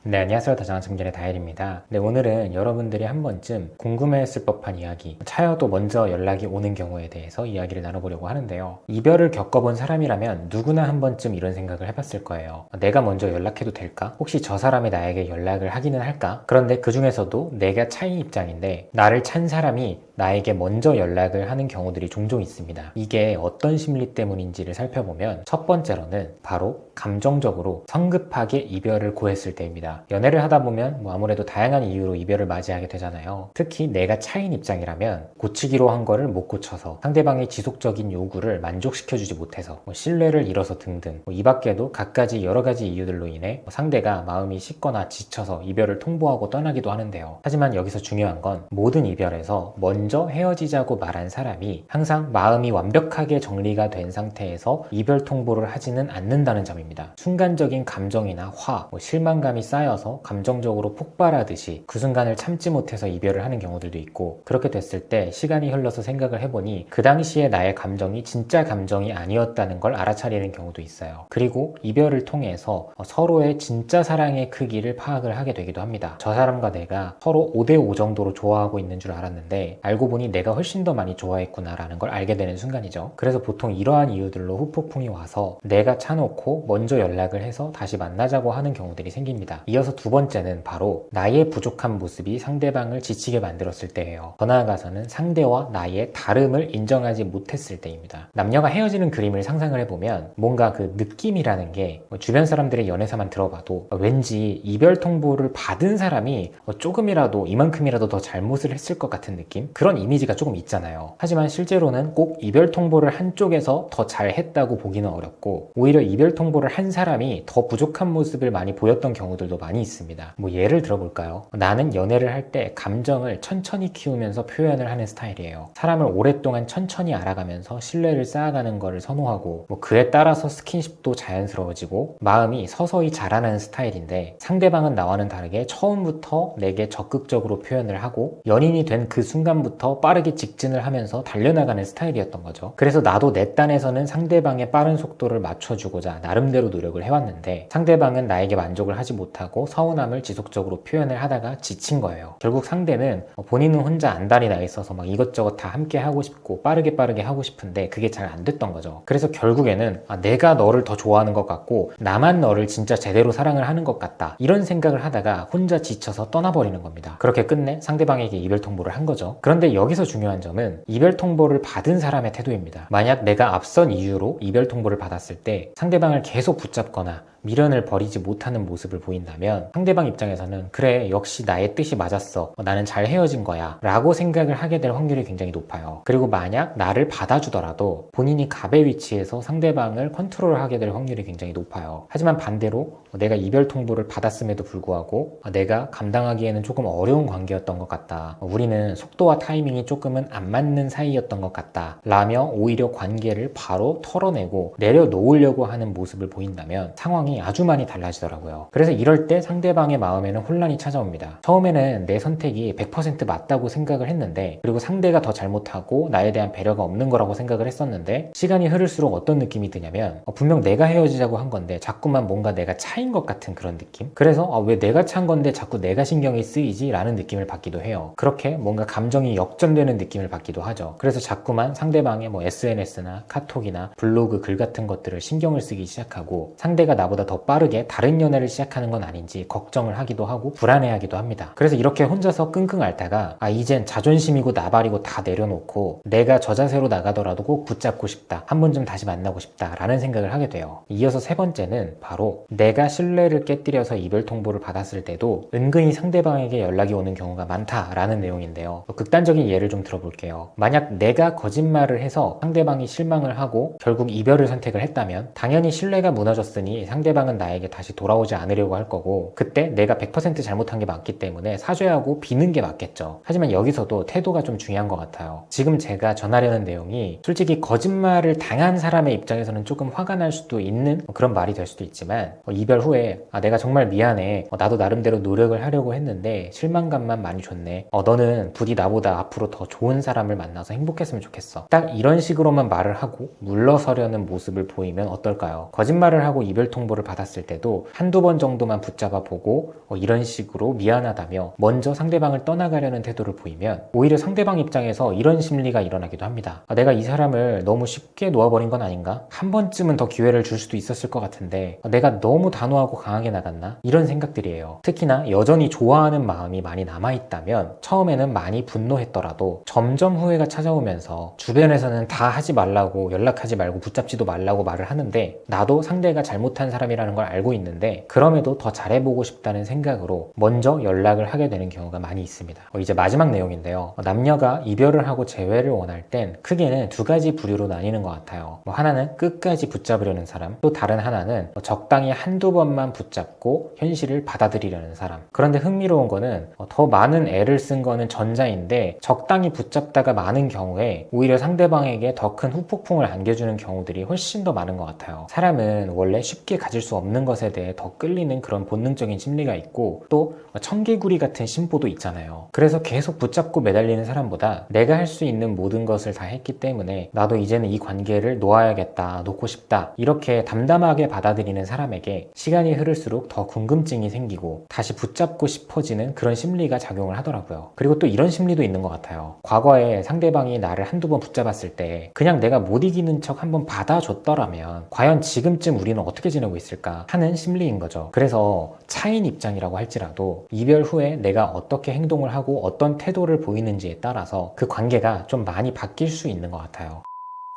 네, 안녕하세요. 다정한 청년의 다일입니다. 네, 오늘은 여러분들이 한 번쯤 궁금해했을 법한 이야기, 차여도 먼저 연락이 오는 경우에 대해서 이야기를 나눠보려고 하는데요. 이별을 겪어본 사람이라면 누구나 한 번쯤 이런 생각을 해봤을 거예요. 내가 먼저 연락해도 될까? 혹시 저 사람이 나에게 연락을 하기는 할까? 그런데 그 중에서도 내가 차인 입장인데 나를 찬 사람이 나에게 먼저 연락을 하는 경우들이 종종 있습니다. 이게 어떤 심리 때문인지를 살펴보면 첫 번째로는 바로 감정적으로 성급하게 이별을 고했을 때입니다. 연애를 하다 보면 아무래도 다양한 이유로 이별을 맞이하게 되잖아요. 특히 내가 차인 입장이라면 고치기로 한 거를 못 고쳐서 상대방의 지속적인 요구를 만족시켜주지 못해서 신뢰를 잃어서 등등 이 밖에도 갖가지 여러 가지 이유들로 인해 상대가 마음이 식거나 지쳐서 이별을 통보하고 떠나기도 하는데요. 하지만 여기서 중요한 건 모든 이별에서 먼저 헤어지자고 말한 사람이 항상 마음이 완벽하게 정리가 된 상태에서 이별 통보를 하지는 않는다는 점입니다. 순간적인 감정이나 화, 실망감이 쌓여서 감정적으로 폭발하듯이 그 순간을 참지 못해서 이별을 하는 경우들도 있고, 그렇게 됐을 때 시간이 흘러서 생각을 해보니 그 당시에 나의 감정이 진짜 감정이 아니었다는 걸 알아차리는 경우도 있어요. 그리고 이별을 통해서 서로의 진짜 사랑의 크기를 파악을 하게 되기도 합니다. 저 사람과 내가 서로 5대5 정도로 좋아하고 있는 줄 알았는데 알고 보니 내가 훨씬 더 많이 좋아했구나 라는 걸 알게 되는 순간이죠. 그래서 보통 이러한 이유들로 후폭풍이 와서 내가 차놓고 먼저 연락을 해서 다시 만나자고 하는 경우들이 생깁니다. 이어서 두 번째는 바로 나의 부족한 모습이 상대방을 지치게 만들었을 때예요. 더 나아가서는 상대와 나의 다름을 인정하지 못했을 때입니다. 남녀가 헤어지는 그림을 상상을 해보면 뭔가 그 느낌이라는 게 주변 사람들의 연애사만 들어봐도 왠지 이별 통보를 받은 사람이 조금이라도 이만큼이라도 더 잘못을 했을 것 같은 느낌? 그런 이미지가 조금 있잖아요. 하지만 실제로는 꼭 이별 통보를 한쪽에서 더 잘했다고 보기는 어렵고, 오히려 이별 통보를 한 사람이 더 부족한 모습을 많이 보였던 경우들도 많이 있습니다. 예를 들어볼까요? 나는 연애를 할 때 감정을 천천히 키우면서 표현을 하는 스타일이에요. 사람을 오랫동안 천천히 알아가면서 신뢰를 쌓아가는 것을 선호하고, 그에 따라서 스킨십도 자연스러워지고 마음이 서서히 자라나는 스타일인데, 상대방은 나와는 다르게 처음부터 내게 적극적으로 표현을 하고 연인이 된 그 순간부터 빠르게 직진을 하면서 달려나가는 스타일이었던 거죠. 그래서 나도 내 딴에서는 상대방의 빠른 속도를 맞춰주고자 나름대로 노력을 해왔는데, 상대방은 나에게 만족을 하지 못하고 서운함을 지속적으로 표현을 하다가 지친 거예요. 결국 상대는 본인은 혼자 안달이 나 있어서 막 이것저것 다 함께 하고 싶고 빠르게 하고 싶은데 그게 잘 안 됐던 거죠. 그래서 결국에는 내가 너를 더 좋아하는 것 같고 나만 너를 진짜 제대로 사랑을 하는 것 같다, 이런 생각을 하다가 혼자 지쳐서 떠나버리는 겁니다. 그렇게 끝내 상대방에게 이별 통보를 한 거죠. 그런데 여기서 중요한 점은 이별 통보를 받은 사람의 태도입니다. 만약 내가 앞선 이유로 이별 통보를 받았을 때 상대방을 계속 붙잡거나 미련을 버리지 못하는 모습을 보인다면 상대방 입장에서는 그래, 역시 나의 뜻이 맞았어, 나는 잘 헤어진 거야 라고 생각을 하게 될 확률이 굉장히 높아요. 그리고 만약 나를 받아주더라도 본인이 갑의 위치에서 상대방을 컨트롤하게 될 확률이 굉장히 높아요. 하지만 반대로 내가 이별 통보를 받았음에도 불구하고 내가 감당하기에는 조금 어려운 관계였던 것 같다, 우리는 속도와 타이밍이 조금은 안 맞는 사이였던 것 같다 라며 오히려 관계를 바로 털어내고 내려놓으려고 하는 모습을 보인다면 상황이 아주 많이 달라지더라고요. 그래서 이럴 때 상대방의 마음에는 혼란이 찾아옵니다. 처음에는 내 선택이 100% 맞다고 생각을 했는데, 그리고 상대가 더 잘못하고 나에 대한 배려가 없는 거라고 생각을 했었는데, 시간이 흐를수록 어떤 느낌이 드냐면 분명 내가 헤어지자고 한 건데 자꾸만 뭔가 내가 차인 것 같은 그런 느낌? 그래서 왜 내가 찬 건데 자꾸 내가 신경이 쓰이지? 라는 느낌을 받기도 해요. 그렇게 뭔가 감정이 역전되는 느낌을 받기도 하죠. 그래서 자꾸만 상대방의 SNS나 카톡이나 블로그 글 같은 것들을 신경을 쓰기 시작하고, 상대가 나보다 더 빠르게 다른 연애를 시작하는 건 아닌지 걱정을 하기도 하고 불안해하기도 합니다. 그래서 이렇게 혼자서 끙끙 앓다가 이젠 자존심이고 나발이고 다 내려놓고 내가 저 자세로 나가더라도 꼭 붙잡고 싶다, 한 번쯤 다시 만나고 싶다 라는 생각을 하게 돼요. 이어서 세 번째는 바로 내가 신뢰를 깨뜨려서 이별 통보를 받았을 때도 은근히 상대방에게 연락이 오는 경우가 많다라는 내용인데요. 극단적인 예를 좀 들어볼게요. 만약 내가 거짓말을 해서 상대방이 실망을 하고 결국 이별을 선택을 했다면 당연히 신뢰가 무너졌으니 상대방은 나에게 다시 돌아오지 않으려고 할 거고, 그때 내가 100% 잘못한 게 맞기 때문에 사죄하고 비는 게 맞겠죠. 하지만 여기서도 태도가 좀 중요한 것 같아요. 지금 제가 전하려는 내용이 솔직히 거짓말을 당한 사람의 입장에서는 조금 화가 날 수도 있는 그런 말이 될 수도 있지만, 이별 후에 내가 정말 미안해, 나도 나름대로 노력을 하려고 했는데 실망감만 많이 줬네, 너는 부디 나보다 앞으로 더 좋은 사람을 만나서 행복했으면 좋겠어, 딱 이런 식으로만 말을 하고 물러서려는 모습을 보이면 어떨까요? 거짓말을 하고 이별 통보를 태도를 받았을 때도 한두 번 정도만 붙잡아 보고 이런 식으로 미안하다며 먼저 상대방을 떠나가려는 태도를 보이면 오히려 상대방 입장에서 이런 심리가 일어나기도 합니다. 내가 이 사람을 너무 쉽게 놓아버린 건 아닌가? 한 번쯤은 더 기회를 줄 수도 있었을 것 같은데 내가 너무 단호하고 강하게 나갔나? 이런 생각들이에요. 특히나 여전히 좋아하는 마음이 많이 남아있다면 처음에는 많이 분노했더라도 점점 후회가 찾아오면서 주변에서는 다 하지 말라고, 연락하지 말고 붙잡지도 말라고 말을 하는데 나도 상대가 잘못한 사람이라는 걸 알고 있는데 그럼에도 더 잘해보고 싶다는 생각으로 먼저 연락을 하게 되는 경우가 많이 있습니다. 이제 마지막 내용인데요. 남녀가 이별을 하고 재회를 원할 땐 크게는 두 가지 부류로 나뉘는 것 같아요. 하나는 끝까지 붙잡으려는 사람, 또 다른 하나는 적당히 한두 번만 붙잡고 현실을 받아들이려는 사람. 그런데 흥미로운 거는 더 많은 애를 쓴 거는 전자인데 적당히 붙잡다가 많은 경우에 오히려 상대방에게 더 큰 후폭풍을 안겨주는 경우들이 훨씬 더 많은 것 같아요. 사람은 원래 쉽게 가질 수 없는 것에 대해 더 끌리는 그런 본능적인 심리가 있고 또 청개구리 같은 심보도 있잖아요. 그래서 계속 붙잡고 매달리는 사람보다 내가 할 수 있는 모든 것을 다 했기 때문에 나도 이제는 이 관계를 놓아야겠다, 놓고 싶다 이렇게 담담하게 받아들이는 사람에게 시간이 흐를수록 더 궁금증이 생기고 다시 붙잡고 싶어지는 그런 심리가 작용을 하더라고요. 그리고 또 이런 심리도 있는 것 같아요. 과거에 상대방이 나를 한두 번 붙잡았을 때 그냥 내가 못 이기는 척 한번 받아줬더라면 과연 지금쯤 우리는 어떻게 지내고 있을까 하는 심리인 거죠. 그래서 차인 입장이라고 할지라도 이별 후에 내가 어떻게 행동을 하고 어떤 태도를 보이는지에 따라서 그 관계가 좀 많이 바뀔 수 있는 것 같아요.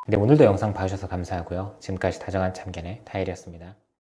네, 오늘도 영상 봐주셔서 감사하고요. 지금까지 다정한 참견의 다일이었습니다.